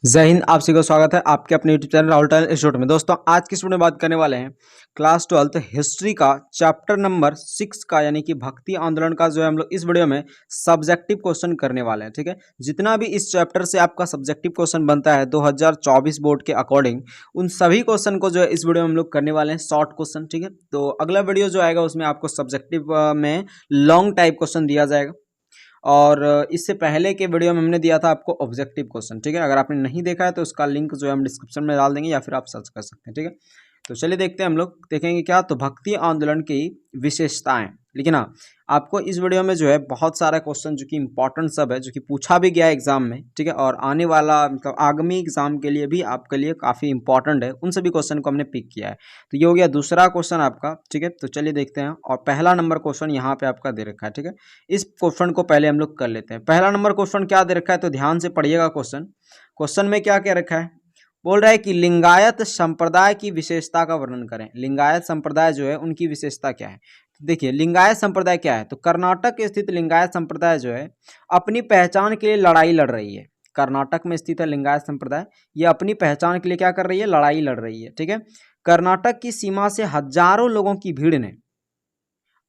जय हिंद। आप सभी का स्वागत है आपके अपने YouTube channel Rahul talent institute में। दोस्तों आज की वीडियो में बात करने वाले हैं क्लास 12th हिस्ट्री का चैप्टर नंबर 6 का यानी कि भक्ति आंदोलन का जो है हम लोग इस वीडियो में सब्जेक्टिव क्वेश्चन करने वाले हैं। ठीक है, जितना भी इस चैप्टर से आपका सब्जेक्टिव क्वेश्चन बनता है 2024 बोर्ड के अकॉर्डिंग, उन सभी क्वेश्चन को जो है इस वीडियो में हम लोग करने वाले हैं शॉर्ट क्वेश्चन। ठीक है, तो अगला वीडियो जो आएगा उसमें आपको सब्जेक्टिव में लॉन्ग टाइप क्वेश्चन दिया जाएगा और इससे पहले के वीडियो में हमने दिया था आपको ऑब्जेक्टिव क्वेश्चन। ठीक है, अगर आपने नहीं देखा है तो उसका लिंक जो है हम डिस्क्रिप्शन में डाल देंगे या फिर आप सर्च कर सकते हैं। ठीक है, तो चलिए देखते हैं, हम लोग देखेंगे क्या तो भक्ति आंदोलन की विशेषताएं। लेकिन हाँ, आपको इस वीडियो में जो है बहुत सारा क्वेश्चन जो कि इंपॉर्टेंट सब है, जो कि पूछा भी गया है एग्जाम में। ठीक है, और आने वाला मतलब आगामी एग्जाम के लिए भी आपके लिए काफ़ी इंपॉर्टेंट है, उन सभी क्वेश्चन को हमने पिक किया है। तो ये हो गया दूसरा क्वेश्चन आपका। ठीक है, तो चलिए देखते हैं, और पहला नंबर क्वेश्चन यहाँ पे आपका दे रखा है। ठीक है, इस क्वेश्चन को पहले हम लोग कर लेते हैं। पहला नंबर क्वेश्चन क्या दे रखा है तो ध्यान से पढ़िएगा। क्वेश्चन में क्या क्या रखा है, बोल रहा है कि लिंगायत संप्रदाय की विशेषता का वर्णन करें। लिंगायत संप्रदाय जो है उनकी विशेषता क्या है। तो देखिए लिंगायत संप्रदाय क्या है, तो कर्नाटक स्थित लिंगायत संप्रदाय जो है अपनी पहचान के लिए लड़ाई लड़ रही है। कर्नाटक में स्थित है लिंगायत संप्रदाय, ये अपनी पहचान के लिए क्या कर रही है, लड़ाई लड़ रही है। ठीक है, कर्नाटक की सीमा से हजारों लोगों की भीड़ ने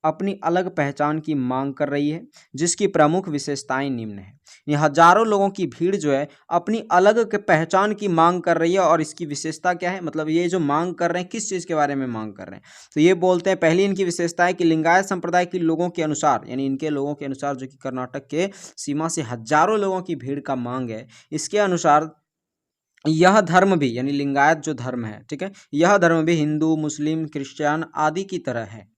अपनी अलग पहचान की मांग कर रही है, जिसकी प्रमुख विशेषताएं निम्न है। ये हजारों लोगों की भीड़ जो है अपनी अलग पहचान की मांग कर रही है, और इसकी विशेषता क्या है, मतलब ये जो मांग कर रहे हैं किस चीज़ के बारे में मांग कर रहे हैं, तो ये बोलते हैं पहली इनकी विशेषता है कि लिंगायत संप्रदाय के लोगों के अनुसार, यानी इनके लोगों के अनुसार जो कि कर्नाटक के सीमा से हजारों लोगों की भीड़ का मांग है, इसके अनुसार यह धर्म भी, यानी लिंगायत जो धर्म है, ठीक है, यह धर्म भी हिंदू मुस्लिम क्रिश्चियन आदि की तरह है।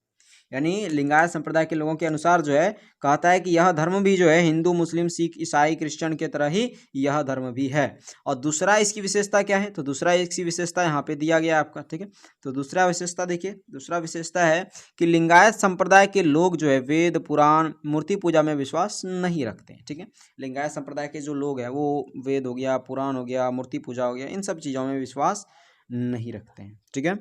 यानी लिंगायत संप्रदाय के लोगों के अनुसार जो है कहता है कि यह धर्म भी जो है हिंदू मुस्लिम सिख ईसाई क्रिश्चियन के तरह ही यह धर्म भी है। और दूसरा इसकी विशेषता क्या है, तो दूसरा इसकी विशेषता यहाँ पे दिया गया आपका। ठीक है, तो दूसरा विशेषता देखिए, दूसरा विशेषता है कि लिंगायत संप्रदाय के लोग जो है वेद पुराण मूर्ति पूजा में विश्वास नहीं रखते हैं। ठीक है, लिंगायत संप्रदाय के जो लोग हैं वो वेद हो गया, पुराण हो गया, मूर्ति पूजा हो गया, इन सब चीज़ों में विश्वास नहीं रखते हैं। ठीक है,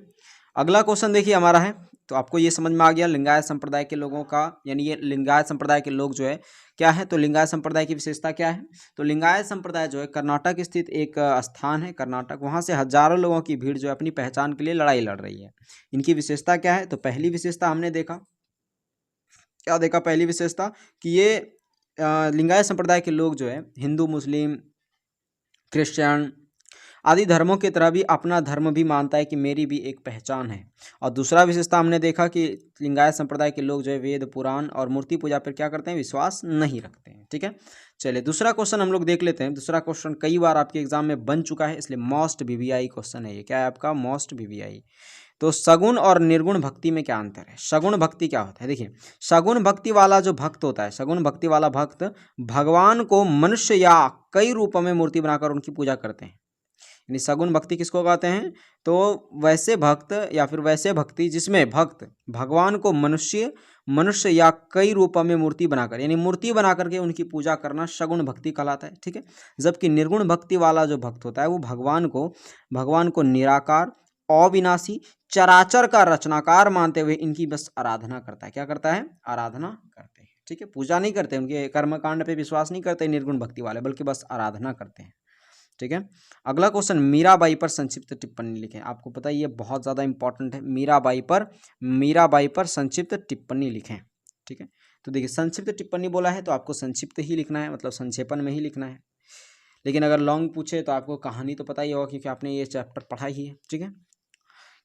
अगला क्वेश्चन देखिए हमारा है, तो आपको ये समझ में आ गया लिंगायत संप्रदाय के लोगों का, यानी ये लिंगायत संप्रदाय के लोग जो है क्या है, तो लिंगायत संप्रदाय की विशेषता क्या है, तो लिंगायत संप्रदाय जो है कर्नाटक स्थित एक स्थान है कर्नाटक, वहाँ से हजारों लोगों की भीड़ जो है अपनी पहचान के लिए लड़ाई लड़ रही है। इनकी विशेषता क्या है, तो पहली विशेषता हमने देखा, क्या देखा, पहली विशेषता कि ये लिंगायत संप्रदाय के लोग जो है हिंदू मुस्लिम क्रिश्चियन आदि धर्मों की तरह भी अपना धर्म भी मानता है कि मेरी भी एक पहचान है। और दूसरा विशेषता हमने देखा कि लिंगायत संप्रदाय के लोग जो है वेद पुराण और मूर्ति पूजा पर क्या करते हैं, विश्वास नहीं रखते हैं। ठीक है, चलिए दूसरा क्वेश्चन हम लोग देख लेते हैं। दूसरा क्वेश्चन कई बार आपके एग्जाम में बन चुका है, इसलिए मोस्ट वीवीआई क्वेश्चन है ये। क्या है आपका, मोस्ट वीवीआई। तो सगुण और निर्गुण भक्ति में क्या अंतर है। सगुण भक्ति क्या होता है, देखिए सगुण भक्ति वाला जो भक्त होता है, सगुण भक्ति वाला भक्त भगवान को मनुष्य या कई रूपों में मूर्ति बनाकर उनकी पूजा करते हैं। यानी सगुण भक्ति किसको कहते हैं, तो वैसे भक्त या फिर वैसे भक्ति जिसमें भक्त भगवान को मनुष्य या कई रूपों में मूर्ति बनाकर, यानी मूर्ति बना करके उनकी पूजा करना सगुण भक्ति कहलाता है। ठीक है, जबकि निर्गुण भक्ति वाला जो भक्त होता है वो भगवान को निराकार अविनाशी चराचर का रचनाकार मानते हुए इनकी बस आराधना करता है। क्या करता है, आराधना करते हैं। ठीक है, पूजा नहीं करते, उनके कर्मकांड पे विश्वास नहीं करते निर्गुण भक्ति वाले, बल्कि बस आराधना करते हैं। ठीक है, अगला क्वेश्चन, मीराबाई पर संक्षिप्त टिप्पणी लिखें। आपको पता है ये बहुत ज़्यादा इंपॉर्टेंट है, मीराबाई पर संक्षिप्त टिप्पणी लिखें। ठीक है, तो देखिए संक्षिप्त टिप्पणी बोला है तो आपको संक्षिप्त ही लिखना है, मतलब संक्षेपण में ही लिखना है। लेकिन अगर लॉन्ग पूछे तो आपको कहानी तो पता ही होगा क्योंकि आपने ये चैप्टर पढ़ा ही है। ठीक है,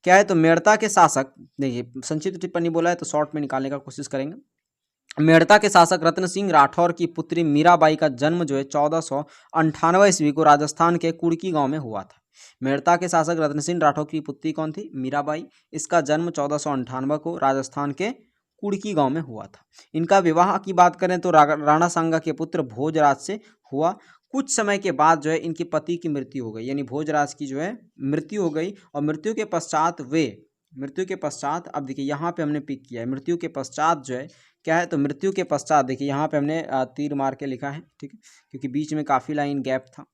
क्या है, तो मेड़ता के शासक, देखिए संक्षिप्त टिप्पणी बोला है तो शॉर्ट में निकालने का कोशिश करेंगे। मेड़ता के शासक रत्न सिंह राठौर की पुत्री मीराबाई का जन्म जो है 1498 ईस्वी को राजस्थान के कुड़की गांव में हुआ था। मेड़ता के शासक रत्न सिंह राठौर की पुत्री कौन थी, मीराबाई। इसका जन्म 1498 को राजस्थान के कुड़की गांव में हुआ था। इनका विवाह की बात करें तो राणा सांगा के पुत्र भोजराज से हुआ। कुछ समय के बाद जो है इनके पति की मृत्यु हो गई, यानी भोजराज की जो है मृत्यु हो गई, और मृत्यु के पश्चात अब देखिए यहाँ पे हमने पिक किया है, मृत्यु के पश्चात जो है क्या है, तो मृत्यु के पश्चात देखिए यहाँ पे हमने तीर मार के लिखा है। ठीक है, क्योंकि बीच में काफ़ी लाइन गैप था।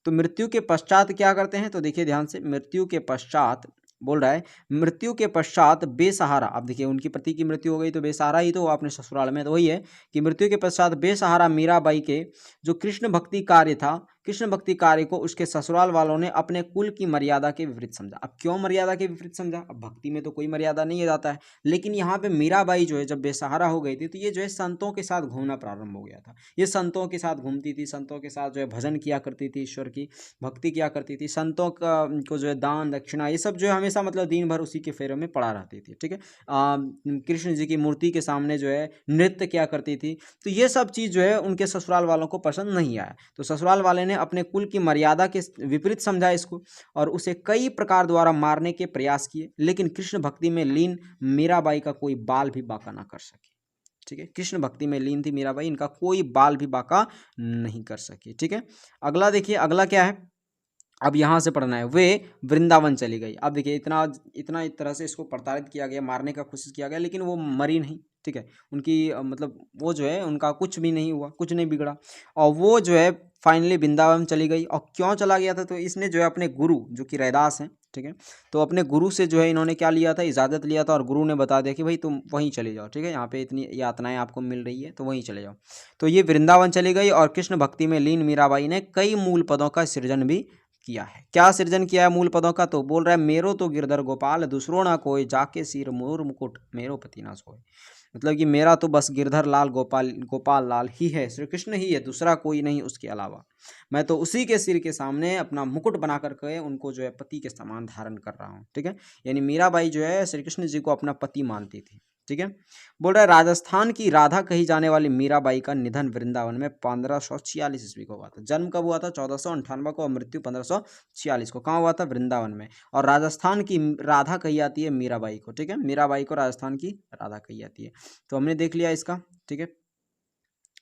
तो मृत्यु के पश्चात क्या करते हैं, तो देखिए ध्यान से, मृत्यु के पश्चात बोल रहा है, मृत्यु के पश्चात बेसहारा, अब देखिए उनकी पति की मृत्यु हो गई तो बेसहारा ही तो अपने ससुराल में, तो वही है कि मृत्यु के पश्चात बेसहारा मीराबाई के जो कृष्ण भक्ति कार्य था, कृष्ण भक्ति कार्य को उसके ससुराल वालों ने अपने कुल की मर्यादा के विपरीत समझा। अब क्यों मर्यादा के विपरीत समझा? अब भक्ति में तो कोई मर्यादा नहीं जाता है, लेकिन यहाँ पे मीराबाई जो है जब बेसहारा हो गई थी तो ये जो है संतों के साथ घूमना प्रारंभ हो गया था। ये संतों के साथ घूमती थी, संतों के साथ जो है भजन किया करती थी, ईश्वर की भक्ति किया करती थी, संतों का को जो है दान दक्षिणा ये सब जो है हमेशा मतलब दिन भर उसी के फेरे में पड़ा रहती थी। ठीक है, कृष्ण जी की मूर्ति के सामने जो है नृत्य किया करती थी। तो ये सब चीज़ जो है उनके ससुराल वालों को पसंद नहीं आया। तो ससुराल वाले ने अपने कुल की मर्यादा के विपरीत समझा इसको और उसे कई प्रकार द्वारा मारने के प्रयास किए, लेकिन कृष्ण भक्ति में लीन मीराबाई का कोई बाल भी बांका ना कर सके। ठीक है, कृष्ण भक्ति में लीन थी मीराबाई, इनका कोई बाल भी बांका नहीं कर सकी। ठीक है, अगला देखिए, अगला क्या है, अब यहाँ से पढ़ना है। वे वृंदावन चली गई। अब देखिए इतना इतना एक तरह से इसको प्रताड़ित किया गया, मारने का कोशिश किया गया, लेकिन वो मरी नहीं। ठीक है, उनकी मतलब वो जो है उनका कुछ भी नहीं हुआ, कुछ नहीं बिगड़ा और वो जो है फाइनली वृंदावन चली गई। और क्यों चला गया था? तो इसने जो है अपने गुरु जो कि रैदास हैं, ठीक है, तो अपने गुरु से जो है इन्होंने क्या लिया था, इजाज़त लिया था और गुरु ने बता दिया कि भाई तुम वहीं चले जाओ। ठीक है, यहाँ पे इतनी यातनाएं आपको मिल रही है तो वहीं चले जाओ। तो ये वृंदावन चली गई और कृष्ण भक्ति में लीन मीराबाई ने कई मूल पदों का सृजन भी किया है। क्या सृजन किया है मूल पदों का? तो बोल रहा है मेरो तो गिरधर गोपाल दूसरो ना कोई जाके सिर मोर मुकुट मेरो पति ना सोए। मतलब कि मेरा तो बस गिरधर लाल गोपाल लाल ही है, श्री कृष्ण ही है, दूसरा कोई नहीं उसके अलावा। मैं तो उसी के सिर के सामने अपना मुकुट बना करके उनको जो है पति के समान धारण कर रहा हूँ। ठीक है, यानी मीराबाई जो है श्री कृष्ण जी को अपना पति मानती थी। ठीक है, बोल रहा है राजस्थान की राधा कही जाने वाली मीराबाई का निधन वृंदावन में 1546 ईस्वी को हुआ था। जन्म कब हुआ था? 1498 को और मृत्यु 1546 को। कहाँ हुआ था? वृंदावन में। और राजस्थान की राधा कही जाती है मीराबाई को। ठीक है, मीराबाई को राजस्थान की राधा कही जाती है। तो हमने देख लिया इसका। ठीक है,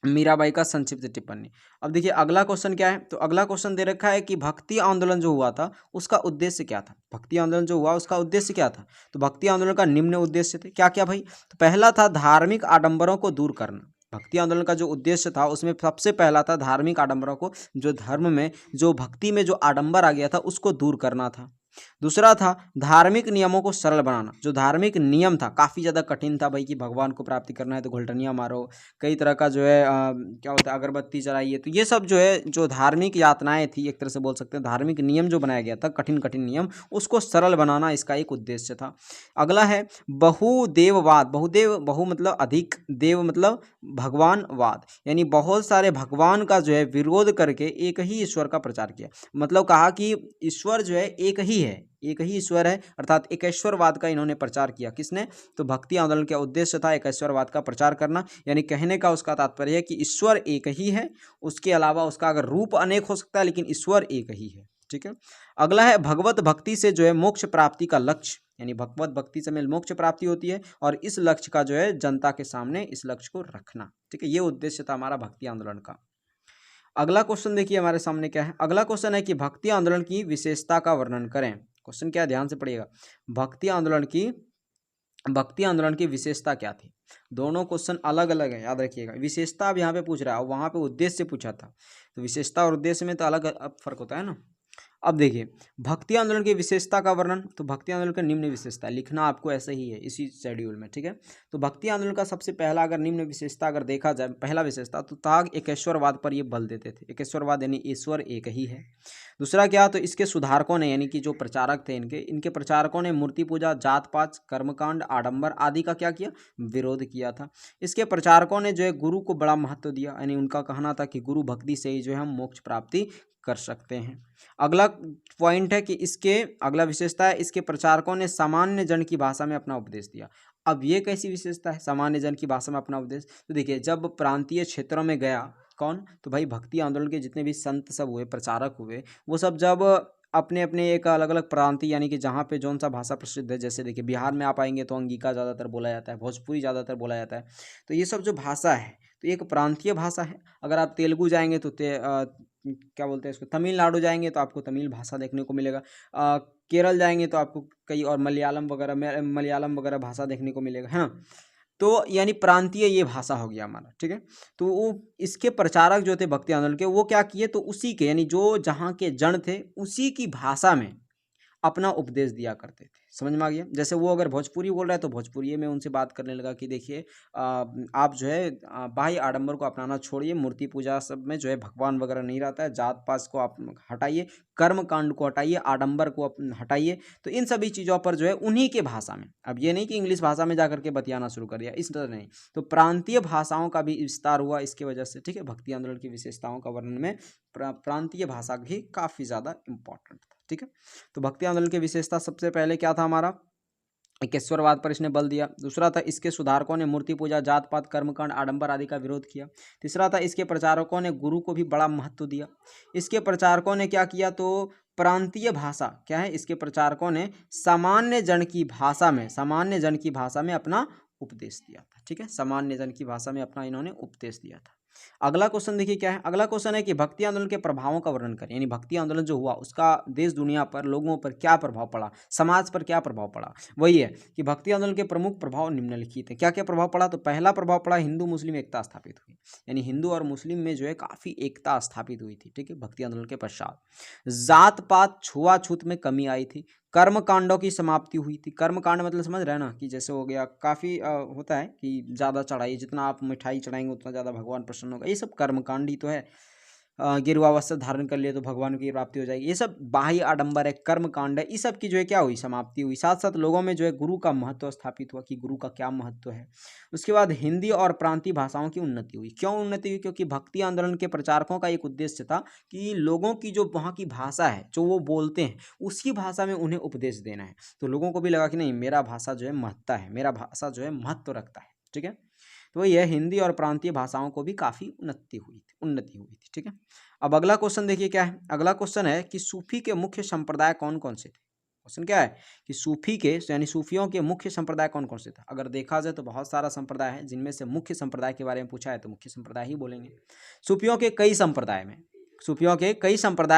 मीराबाई का संक्षिप्त टिप्पणी। अब देखिए अगला क्वेश्चन क्या है, तो अगला क्वेश्चन दे रखा है कि भक्ति आंदोलन जो हुआ था उसका उद्देश्य क्या था। भक्ति आंदोलन जो हुआ उसका उद्देश्य क्या था? तो भक्ति आंदोलन का निम्न उद्देश्य थे। क्या क्या भाई? तो पहला था धार्मिक आडंबरों को दूर करना। भक्ति आंदोलन का जो उद्देश्य था उसमें सबसे पहला था धार्मिक आडंबरों को, जो धर्म में जो भक्ति में जो आडंबर आ गया था उसको दूर करना था। दूसरा था धार्मिक नियमों को सरल बनाना। जो धार्मिक नियम था काफ़ी ज़्यादा कठिन था भाई, कि भगवान को प्राप्ति करना है तो घुलटनियाँ मारो, कई तरह का जो है क्या होता है अगरबत्ती चढ़ाइए, तो ये सब जो है जो धार्मिक यातनाएं थी, एक तरह से बोल सकते हैं धार्मिक नियम जो बनाया गया था, कठिन कठिन नियम, उसको सरल बनाना इसका एक उद्देश्य था। अगला है बहुदेववाद। बहु मतलब अधिक, देव मतलब भगवानवाद, यानी बहुत सारे भगवान का जो है विरोध करके एक ही ईश्वर का प्रचार किया। मतलब कहा कि ईश्वर जो है एक ही है, एक ही ईश्वर है, अर्थात एकेश्वरवाद का इन्होंने प्रचार किया। किसने? तो भक्ति आंदोलन का उद्देश्य था एकेश्वरवाद का प्रचार करना, यानी कहने का उसका तात्पर्य है कि ईश्वर एक ही है, उसके अलावा उसका अगर रूप अनेक हो सकता है लेकिन ईश्वर एक ही है। ठीक है, अगला है भगवत भक्ति से जो है मोक्ष प्राप्ति का लक्ष्य, यानी भगवत भक्ति से मोक्ष प्राप्ति होती है और इस लक्ष्य का जो है जनता के सामने इस लक्ष्य को रखना। ठीक है, ये उद्देश्य था हमारा भक्ति आंदोलन का। अगला क्वेश्चन देखिए हमारे सामने क्या है। अगला क्वेश्चन है कि भक्ति आंदोलन की विशेषता का वर्णन करें। क्वेश्चन क्या है, ध्यान से पढ़िएगा। भक्ति आंदोलन की विशेषता क्या थी? दोनों क्वेश्चन अलग अलग है, याद रखिएगा। विशेषता अब यहाँ पे पूछ रहा है और वहाँ पे उद्देश्य पूछा था, तो विशेषता और उद्देश्य में तो अलग फर्क होता है ना। अब देखिए भक्ति आंदोलन की विशेषता का वर्णन, तो भक्ति आंदोलन का निम्न विशेषता लिखना आपको ऐसे ही है इसी शेड्यूल में। ठीक है, तो भक्ति आंदोलन का सबसे पहला अगर निम्न विशेषता अगर देखा जाए, पहला विशेषता तो ताग एकेश्वरवाद पर ये बल देते थे। एकेश्वरवाद यानी ईश्वर एक ही है। दूसरा क्या, तो इसके सुधारकों ने यानी कि जो प्रचारक थे इनके प्रचारकों ने मूर्ति पूजा, जात पात, कर्मकांड, आडंबर आदि का क्या किया? विरोध किया था। इसके प्रचारकों ने जो है गुरु को बड़ा महत्व दिया, यानी उनका कहना था कि गुरु भक्ति से ही जो है हम मोक्ष प्राप्ति कर सकते हैं। अगला पॉइंट है कि अगला विशेषता है इसके प्रचारकों ने सामान्य जन की भाषा में अपना उपदेश दिया। अब ये कैसी विशेषता है, सामान्य जन की भाषा में अपना उपदेश? तो देखिए जब प्रांतीय क्षेत्रों में गया कौन, तो भाई भक्ति आंदोलन के जितने भी संत सब हुए, प्रचारक हुए, वो सब जब अपने अपने एक अलग अलग प्रांतीय यानी कि जहाँ पे जौन सा भाषा प्रसिद्ध है, जैसे देखिए बिहार में आप आएंगे तो अंगिका ज़्यादातर बोला जाता है, भोजपुरी ज़्यादातर बोला जाता है। तो ये सब जो भाषा है तो एक प्रांतीय भाषा है। अगर आप तेलुगु जाएंगे तो क्या बोलते हैं इसको, तमिलनाडु जाएंगे तो आपको तमिल भाषा देखने को मिलेगा। केरल जाएंगे तो आपको कई और मलयालम वगैरह भाषा देखने को मिलेगा, है ना। तो यानी प्रांतीय ये भाषा हो गया हमारा। ठीक है, तो वो इसके प्रचारक जो थे भक्ति आंदोलन के, वो क्या किए, तो उसी के यानी जो जहाँ के जन थे उसी की भाषा में अपना उपदेश दिया करते थे। समझ में आ गया? जैसे वो अगर भोजपुरी बोल रहा है तो भोजपुरी में उनसे बात करने लगा कि देखिए आप जो है बाह्य आडंबर को अपनाना छोड़िए, मूर्ति पूजा सब में जो है भगवान वगैरह नहीं रहता है, जात पात को आप हटाइए, कर्म कांड को हटाइए, आडंबर को हटाइए। तो इन सभी चीज़ों पर जो है उन्हीं के भाषा में, अब ये नहीं कि इंग्लिश भाषा में जाकर के बतियाना शुरू कर दिया, इस तरह नहीं। तो प्रांतीय भाषाओं का भी विस्तार हुआ इसके वजह से, ठीक है। भक्ति आंदोलन की विशेषताओं का वर्णन में प्रांतीय भाषा भी काफ़ी ज़्यादा इंपॉर्टेंट था, ठीक है। तो भक्ति आंदोलन की विशेषता सबसे पहले क्या था हमारा, एकेश्वरवाद पर इसने बल दिया। दूसरा था इसके सुधारकों ने मूर्ति पूजा, जात पात, कर्मकांड, आडंबर आदि का विरोध किया। तीसरा था इसके प्रचारकों ने गुरु को भी बड़ा महत्व दिया। इसके प्रचारकों ने क्या किया, तो प्रांतीय भाषा क्या है, इसके प्रचारकों ने सामान्य जन की भाषा में अपना उपदेश दिया था, ठीक है। सामान्य जन की भाषा में अपना इन्होंने उपदेश दिया था। अगला क्वेश्चन देखिए क्या है, अगला क्वेश्चन है कि भक्ति आंदोलन के प्रभावों का वर्णन करें, यानी भक्ति आंदोलन जो हुआ उसका देश दुनिया पर, लोगों पर क्या प्रभाव पड़ा, समाज पर क्या प्रभाव पड़ा। वही है कि भक्ति आंदोलन के प्रमुख प्रभाव निम्नलिखित है। क्या क्या प्रभाव पड़ा, तो पहला प्रभाव पड़ा हिंदू मुस्लिम एकता स्थापित हुई, यानी हिंदू और मुस्लिम में जो है काफ़ी एकता स्थापित हुई थी, ठीक है, भक्ति आंदोलन के पश्चात। जात पात छुआछूत में कमी आई थी। कर्म कांडों की समाप्ति हुई थी। कर्म कांड मतलब समझ रहे हैं ना, कि जैसे हो गया काफ़ी होता है कि ज़्यादा चढ़ाइए, जितना आप मिठाई चढ़ाएंगे उतना ज़्यादा भगवान प्रसन्न होगा, ये सब कर्म कांड ही तो है। गेरुआ वस्त्र धारण कर लिए तो भगवान की प्राप्ति हो जाएगी, ये सब बाह्य आडंबर है, कर्म कांड है, इस सब की जो है क्या हुई, समाप्ति हुई। साथ साथ लोगों में जो है गुरु का महत्व स्थापित हुआ कि गुरु का क्या महत्व है। उसके बाद हिंदी और प्रांतीय भाषाओं की उन्नति हुई। क्यों उन्नति हुई, क्योंकि भक्ति आंदोलन के प्रचारकों का एक उद्देश्य था कि लोगों की जो वहाँ की भाषा है, जो वो बोलते हैं, उसी भाषा में उन्हें उपदेश देना है। तो लोगों को भी लगा कि नहीं, मेरा भाषा जो है महत्ता है, मेरा भाषा जो है महत्व रखता है, ठीक है। तो यह हिंदी और प्रांतीय भाषाओं को भी काफ़ी उन्नति हुई थी, ठीक है। अब अगला क्वेश्चन देखिए क्या है, अगला क्वेश्चन है कि सूफी के मुख्य संप्रदाय कौन कौन से थे। क्वेश्चन क्या है कि सूफी के यानी सूफियों के मुख्य संप्रदाय कौन कौन से थे। अगर देखा जाए तो बहुत सारा संप्रदाय है, जिनमें से मुख्य संप्रदाय के बारे में पूछा है तो मुख्य संप्रदाय ही बोलेंगे। सूफियों के कई संप्रदाय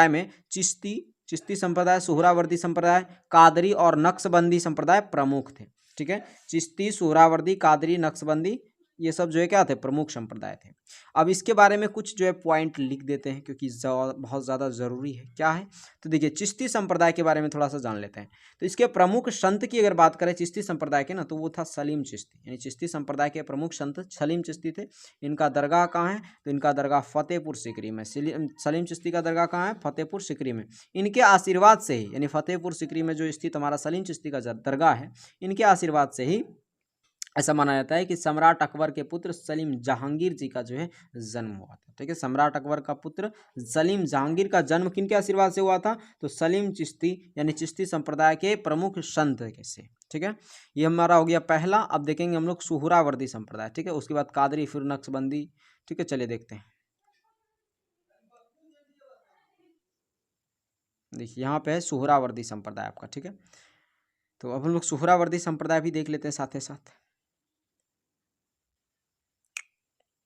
में चिश्ती संप्रदाय, सुहरावर्दी संप्रदाय, कादरी और नक्शबंदी संप्रदाय प्रमुख थे, ठीक है। चिश्ती, सुहरावर्दी, कादरी, नक्शबंदी, ये सब जो है क्या थे, प्रमुख संप्रदाय थे। अब इसके बारे में कुछ जो है पॉइंट लिख देते हैं, क्योंकि बहुत ज़्यादा ज़रूरी है। क्या है, तो देखिए चिश्ती संप्रदाय के बारे में थोड़ा सा जान लेते हैं। तो इसके प्रमुख संत की अगर बात करें चिश्ती संप्रदाय के ना, तो वो था सलीम चिश्ती, यानी चिश्ती संप्रदाय के प्रमुख संत सलीम चिश्ती थे। इनका दरगाह कहाँ है, तो इनका दरगाह फतेहपुर सिकरी में। सलीम चिश्ती का दरगाह कहाँ है, फतेहपुर सिकरी में। इनके आशीर्वाद से ही, यानी फतेहपुर सिकरी में जो स्थित हमारा सलीम चिश्ती का दरगाह है, इनके आशीर्वाद से ही ऐसा माना जाता है कि सम्राट अकबर के पुत्र सलीम जहांगीर जी का जो है जन्म हुआ था, ठीक है। सम्राट अकबर का पुत्र सलीम जहांगीर का जन्म किनके आशीर्वाद से हुआ था, तो सलीम चिश्ती यानी चिश्ती संप्रदाय के प्रमुख संत से, ठीक है। ये हमारा हो गया पहला। अब देखेंगे हम लोग सुहरावर्दी संप्रदाय, ठीक है। उसके बाद कादरी, फिर नक्शबंदी, ठीक है। चलिए देखते हैं, देखिए यहाँ पे है सुहरावर्दी संप्रदाय आपका, ठीक है। तो अब हम लोग सुहरावर्दी संप्रदाय भी देख लेते हैं साथ ही साथ।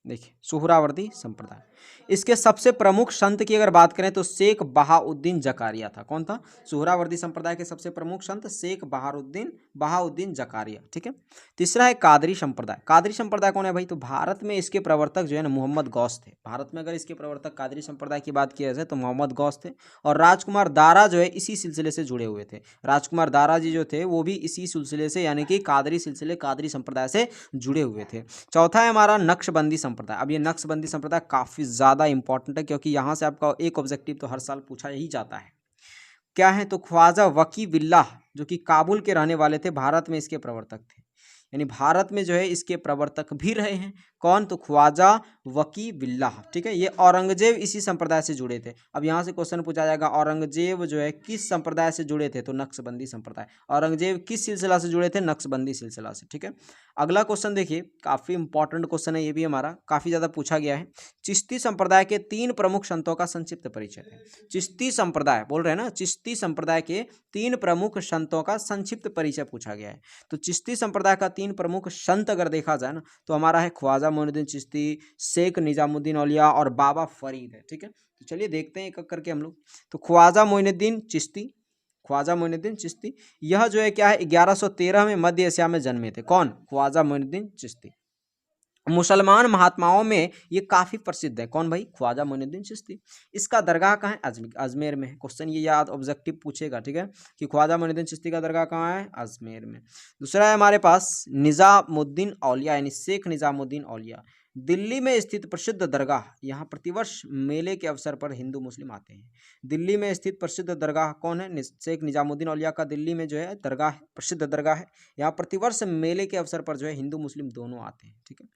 देखिए सुहरावर्दी संप्रदाय, इसके सबसे प्रमुख संत की अगर बात करें तो शेख बहाउद्दीन जकारिया था। कौन था, सुहरावर्दी संप्रदाय के सबसे प्रमुख संत शेख बहाउद्दीन जकारिया, ठीक है। तीसरा है कादरी संप्रदाय। कादरी संप्रदाय कौन है भाई, तो भारत में इसके प्रवर्तक जो है ना मोहम्मद गौस थे। भारत में अगर इसके प्रवर्तक कादरी संप्रदाय की बात किया जाए तो मोहम्मद गौस थे, और राजकुमार दारा जो है इसी सिलसिले से जुड़े हुए थे। राजकुमार दारा जी जो थे वो भी इसी सिलसिले से, यानी कि कादरी सिलसिले, कादरी संप्रदाय से जुड़े हुए थे। चौथा है हमारा नक्शबंदी संप्रदाय। अब ये नक्शबंदी संप्रदाय काफ़ी ज़्यादा इंपॉर्टेंट है, क्योंकि यहाँ से आपका एक ऑब्जेक्टिव तो हर साल पूछा ही जाता है। क्या है, तो ख्वाजा वकी बिल्लाह जो कि काबुल के रहने वाले थे, भारत में इसके प्रवर्तक थे, यानी भारत में जो है इसके प्रवर्तक भी रहे हैं। कौन, तो ख्वाजा वकी बिल्लाह, ठीक है। ये औरंगजेब इसी संप्रदाय से जुड़े थे। अब यहाँ से क्वेश्चन पूछा जाएगा औरंगजेब जो है किस संप्रदाय से जुड़े थे, तो नक्शबंदी संप्रदाय। औरंगजेब किस सिलसिला से जुड़े थे, नक्शबंदी सिलसिला से, ठीक है। अगला क्वेश्चन देखिए, काफ़ी इंपॉर्टेंट क्वेश्चन है ये भी, हमारा काफ़ी ज़्यादा पूछा गया है। चिश्ती संप्रदाय के 3 प्रमुख संतों का संक्षिप्त परिचय है। चिश्ती संप्रदाय बोल रहे हैं ना, चिश्ती संप्रदाय के 3 प्रमुख संतों का संक्षिप्त परिचय पूछा गया है। तो चिश्ती संप्रदाय का 3 प्रमुख संत अगर देखा जाए ना, तो हमारा है ख्वाजा मोइनुद्दीन चिश्ती, शेख निजामुद्दीन औलिया और बाबा फरीद है, ठीक है। तो चलिए देखते हैं एक एक करके हम लोग। तो ख्वाजा मोइनुद्दीन चिश्ती, यह जो है क्या है 1113 में मध्य एशिया में जन्मे थे। कौन, ख्वाजा मोइनुद्दीन चिश्ती। मुसलमान महात्माओं में ये काफ़ी प्रसिद्ध है। कौन भाई? ख्वाजा मोइनुद्दीन चिश्ती। इसका दरगाह कहाँ है? अजमेर में है। क्वेश्चन ये याद ऑब्जेक्टिव पूछेगा, ठीक है, कि ख्वाजा मोइनुद्दीन चिश्ती का दरगाह कहाँ है? अजमेर में। दूसरा है हमारे पास निज़ामुद्दीन औलिया यानी शेख निज़ामुद्दीन औलिया। दिल्ली में स्थित प्रसिद्ध दरगाह, यहाँ प्रतिवर्ष मेले के अवसर पर हिंदू मुस्लिम आते हैं। दिल्ली में स्थित प्रसिद्ध दरगाह कौन है? शेख निज़ामुद्दीन औलिया का दिल्ली में जो है दरगाह है, प्रसिद्ध दरगाह है। यहाँ प्रतिवर्ष मेले के अवसर पर जो है हिंदू मुस्लिम दोनों आते हैं, ठीक है।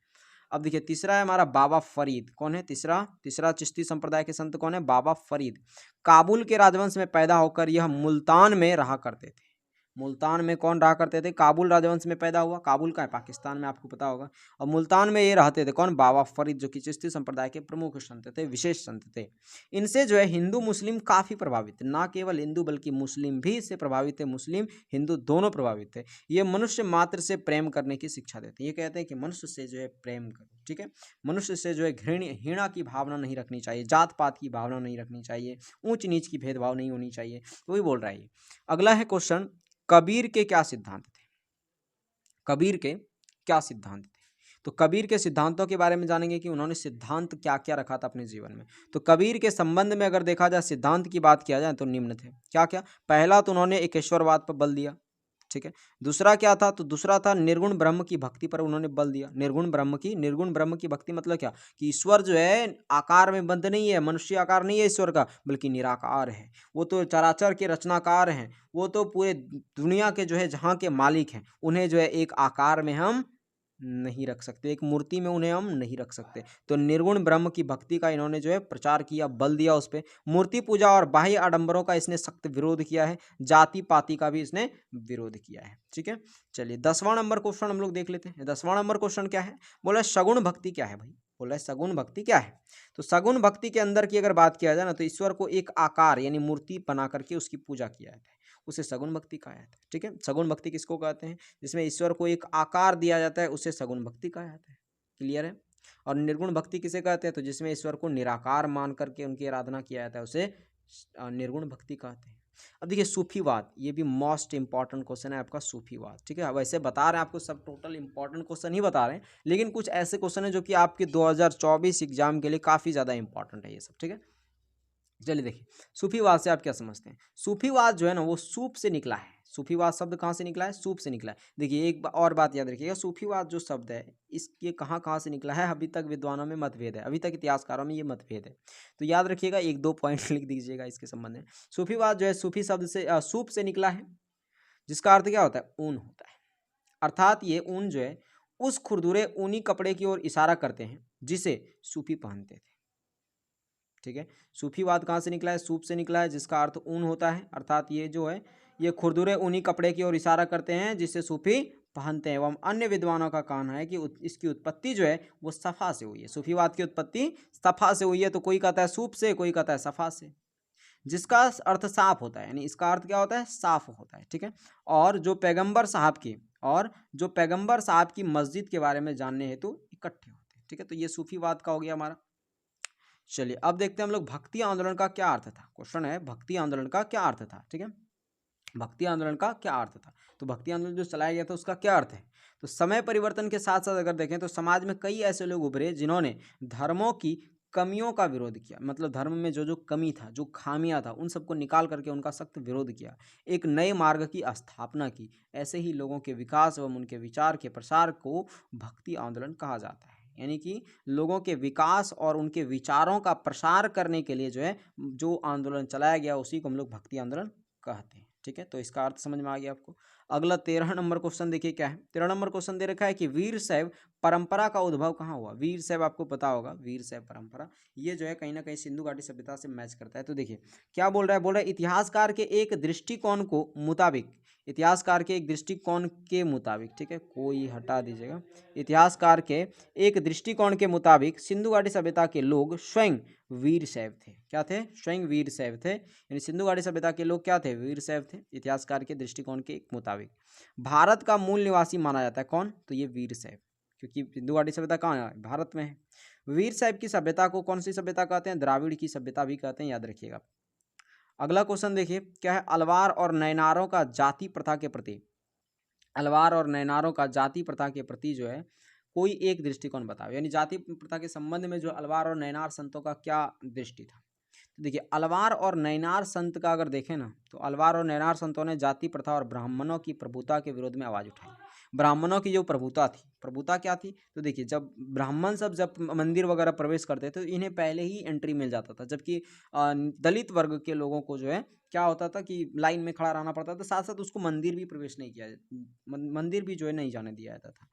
अब देखिए तीसरा है हमारा बाबा फरीद। कौन है? तीसरा चिश्ती संप्रदाय के संत कौन है? बाबा फरीद। काबुल के राजवंश में पैदा होकर यह मुल्तान में रहा करते थे। मुल्तान में कौन रहा करते थे? काबुल राजवंश में पैदा हुआ। काबुल का है पाकिस्तान में, आपको पता होगा। और मुल्तान में ये रहते थे कौन? बाबा फरीद, जो कि चिश्ती संप्रदाय के प्रमुख संत थे, विशेष संत थे। इनसे जो है हिंदू मुस्लिम काफ़ी प्रभावित थे। ना केवल हिंदू बल्कि मुस्लिम भी इससे प्रभावित थे। मुस्लिम हिंदू दोनों प्रभावित थे। ये मनुष्य मात्र से प्रेम करने की शिक्षा देते हैं। ये कहते हैं कि मनुष्य से जो है प्रेम करो, ठीक है। मनुष्य से जो है घृणा की भावना नहीं रखनी चाहिए, जात पात की भावना नहीं रखनी चाहिए, ऊंच नीच की भेदभाव नहीं होनी चाहिए। तो वही बोल रहा है ये। अगला है क्वेश्चन, कबीर के क्या सिद्धांत थे? कबीर के क्या सिद्धांत थे? तो कबीर के सिद्धांतों के बारे में जानेंगे कि उन्होंने सिद्धांत क्या क्या रखा था अपने जीवन में। तो कबीर के संबंध में अगर देखा जाए, सिद्धांत की बात किया जाए तो निम्न थे। क्या क्या? पहला तो उन्होंने एकेश्वरवाद पर बल दिया, ठीक है। दूसरा क्या था? तो दूसरा था निर्गुण ब्रह्म की भक्ति पर उन्होंने बल दिया। निर्गुण ब्रह्म की भक्ति मतलब क्या? कि ईश्वर जो है आकार में बंद नहीं है, मनुष्य आकार नहीं है ईश्वर का, बल्कि निराकार है। वो तो चराचर के रचनाकार हैं, वो तो पूरे दुनिया के जो है जहाँ के मालिक हैं। उन्हें जो है एक आकार में हम नहीं रख सकते, एक मूर्ति में उन्हें हम नहीं रख सकते। तो निर्गुण ब्रह्म की भक्ति का इन्होंने जो है प्रचार किया, बल दिया उस पर। मूर्ति पूजा और बाह्य आडंबरों का इसने सख्त विरोध किया है। जाति पाति का भी इसने विरोध किया है, ठीक है। चलिए 10वां नंबर क्वेश्चन हम लोग देख लेते हैं। 10वां नंबर क्वेश्चन क्या है? बोला सगुण भक्ति क्या है भाई? बोला है सगुण भक्ति क्या है? तो सगुण भक्ति के अंदर की अगर बात किया जाए ना, तो ईश्वर को एक आकार यानी मूर्ति बना करके उसकी पूजा किया जाता है, उसे सगुण भक्ति कहा जाता है, ठीक है। सगुण भक्ति किसको कहते हैं? जिसमें ईश्वर को एक आकार दिया जाता है, उसे सगुण भक्ति कहा जाता है। क्लियर है? और निर्गुण भक्ति किसे कहते हैं? तो जिसमें ईश्वर को निराकार मान करके उनकी आराधना किया जाता है, उसे निर्गुण भक्ति कहते हैं। अब देखिए सूफीवाद, ये भी मोस्ट इंपॉर्टेंट क्वेश्चन है आपका, सूफीवाद, ठीक है। वैसे बता रहे हैं आपको, सब टोटल इंपॉर्टेंट क्वेश्चन ही बता रहे हैं, लेकिन कुछ ऐसे क्वेश्चन है जो कि आपके 2024 एग्जाम के लिए काफ़ी ज़्यादा इंपॉर्टेंट है ये सब, ठीक है। चलिए देखिए सूफीवाद से आप क्या समझते हैं? सूफीवाद जो है ना वो सूप से निकला है। सूफीवाद शब्द कहाँ से निकला है? सूप से निकला है। देखिए एक और बात याद रखिएगा, सूफीवाद जो शब्द है इसके कहाँ कहाँ से निकला है अभी तक विद्वानों में मतभेद है, अभी तक इतिहासकारों में ये मतभेद है। तो याद रखिएगा, एक दो पॉइंट लिख दीजिएगा इसके संबंध में। सूफीवाद जो है सूफी शब्द से सूप से निकला है, जिसका अर्थ क्या होता है? ऊन होता है। अर्थात ये ऊन जो है उस खुरदुरे ऊनी कपड़े की ओर इशारा करते हैं जिसे सूफी पहनते थे, ठीक है। सूफीवाद कहाँ से निकला है? सूप से निकला है, जिसका अर्थ ऊन होता है। अर्थात ये जो है ये खुरदुरे ऊनी कपड़े की ओर इशारा करते हैं जिससे सूफी पहनते हैं। एवं अन्य विद्वानों का कहना है कि इसकी उत्पत्ति जो है वो सफ़ा से हुई है। सूफीवाद की उत्पत्ति सफ़ा से हुई है। तो कोई कहता है सूप से, कोई कहता है सफ़ा से, जिसका अर्थ साफ होता है, यानी इसका अर्थ क्या होता है? साफ होता है, ठीक है। और जो पैगंबर साहब की मस्जिद के बारे में जानने हेतु इकट्ठे होते हैं, ठीक है। तो ये सूफीवाद का हो गया हमारा। चलिए अब देखते हैं हम लोग भक्ति आंदोलन का क्या अर्थ था। क्वेश्चन है भक्ति आंदोलन का क्या अर्थ था, ठीक है। भक्ति आंदोलन का क्या अर्थ था? तो भक्ति आंदोलन जो चलाया गया था उसका क्या अर्थ है? तो समय परिवर्तन के साथ साथ अगर देखें तो समाज में कई ऐसे लोग उभरे जिन्होंने धर्मों की कमियों का विरोध किया। मतलब धर्म में जो जो कमी था, जो खामियां था, उन सबको निकाल करके उनका सख्त विरोध किया, एक नए मार्ग की स्थापना की। ऐसे ही लोगों के विकास एवं उनके विचार के प्रसार को भक्ति आंदोलन कहा जाता है। यानी कि लोगों के विकास और उनके विचारों का प्रसार करने के लिए जो है जो आंदोलन चलाया गया उसी को हम लोग भक्ति आंदोलन कहते हैं, ठीक है। तो इसका अर्थ समझ में आ गया आपको। अगला 13 नंबर क्वेश्चन देखिए क्या है। 13 नंबर क्वेश्चन दे रखा है कि वीर शैव परंपरा का उद्भव कहाँ हुआ? वीर शैव आपको पता होगा, वीर शैव परंपरा ये जो है कहीं ना कहीं सिंधु घाटी सभ्यता से मैच करता है। तो देखिए क्या बोल रहा है? बोल रहा है इतिहासकार के एक दृष्टिकोण को मुताबिक, इतिहासकार के एक दृष्टिकोण के मुताबिक, ठीक है, कोई हटा दीजिएगा। इतिहासकार के एक दृष्टिकोण के मुताबिक सिंधु घाटी सभ्यता के लोग स्वयं वीर शैव थे। क्या थे? स्वयं वीर शैव थे। यानी सिंधु घाटी सभ्यता के लोग क्या थे? वीर शैव थे, इतिहासकार के दृष्टिकोण के मुताबिक। भारत का मूल निवासी माना जाता है कौन? तो ये वीर शैव, क्योंकि सिंधु घाटी सभ्यता कहाँ है? भारत में है। वीर शैव की सभ्यता को कौन सी सभ्यता कहते हैं? द्राविड़ की सभ्यता भी कहते हैं, याद रखिएगा। अगला क्वेश्चन देखिए क्या है। अलवार और नैनारों का जाति प्रथा के प्रति, अलवार और नैनारों का जाति प्रथा के प्रति जो है कोई एक दृष्टिकोण बताओ, यानी जाति प्रथा के संबंध में जो अलवार और नैनार संतों का क्या दृष्टि था। तो देखिए अलवार और नैनार संत का अगर देखें ना, तो अलवार और नैनार संतों ने जाति प्रथा और ब्राह्मणों की प्रभुता के विरोध में आवाज उठाई। ब्राह्मणों की जो प्रभुता थी, प्रभुता क्या थी, तो देखिए जब ब्राह्मण सब जब मंदिर वगैरह प्रवेश करते थे तो इन्हें पहले ही एंट्री मिल जाता था, जबकि दलित वर्ग के लोगों को जो है क्या होता था कि लाइन में खड़ा रहना पड़ता था, साथ साथ उसको मंदिर भी प्रवेश नहीं किया, मंदिर भी जो है नहीं जाने दिया जाता था।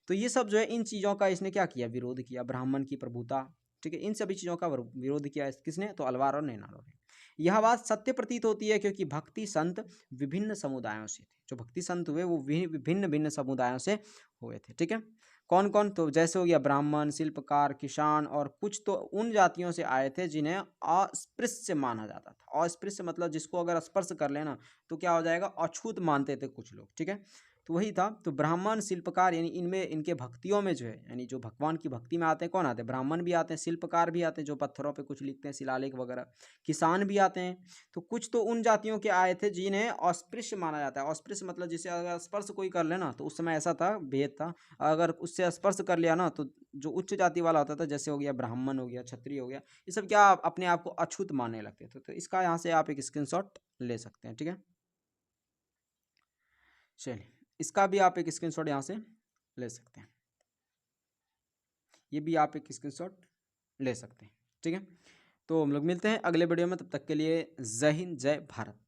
तो ये सब जो है इन चीज़ों का इसने क्या किया, विरोध किया, ब्राह्मण की प्रभुता, ठीक है, इन सभी चीज़ों का विरोध किया किसने, तो अलवार और नैनारों ने। यह बात सत्य प्रतीत होती है क्योंकि भक्ति संत विभिन्न समुदायों से थे, जो भक्ति संत हुए वो विभिन्न भिन्न समुदायों से हुए थे, ठीक है। कौन कौन, तो जैसे हो गया ब्राह्मण, शिल्पकार, किसान, और कुछ तो उन जातियों से आए थे जिन्हें अस्पृश्य माना जाता था। अस्पृश्य मतलब जिसको अगर स्पर्श कर लेना तो क्या हो जाएगा, अछूत मानते थे कुछ लोग, ठीक है। तो वही था, तो ब्राह्मण, शिल्पकार, यानी इनमें इनके भक्तियों में जो है, यानी जो भगवान की भक्ति में आते हैं कौन आते हैं, ब्राह्मण भी आते हैं, शिल्पकार भी आते हैं जो पत्थरों पे कुछ लिखते हैं, शिलालेख वगैरह, किसान भी आते हैं। तो कुछ तो उन जातियों के आए थे जिन्हें अस्पृश्य माना जाता है। अस्पृश्य मतलब जिसे अगर स्पर्श कोई कर लेना, तो उस समय ऐसा था, भेद था, अगर उससे स्पर्श कर लिया ना तो जो उच्च जाति वाला होता था, जैसे हो गया ब्राह्मण, हो गया क्षत्रिय, हो गया, ये सब क्या अपने आप को अछूत मानने लगते थे। तो इसका यहाँ से आप एक स्क्रीनशॉट ले सकते हैं, ठीक है। चलिए इसका भी आप एक स्क्रीनशॉट यहाँ से ले सकते हैं, ये भी आप एक स्क्रीनशॉट ले सकते हैं, ठीक है। तो हम लोग मिलते हैं अगले वीडियो में, तब तक के लिए जय हिंद, जय भारत।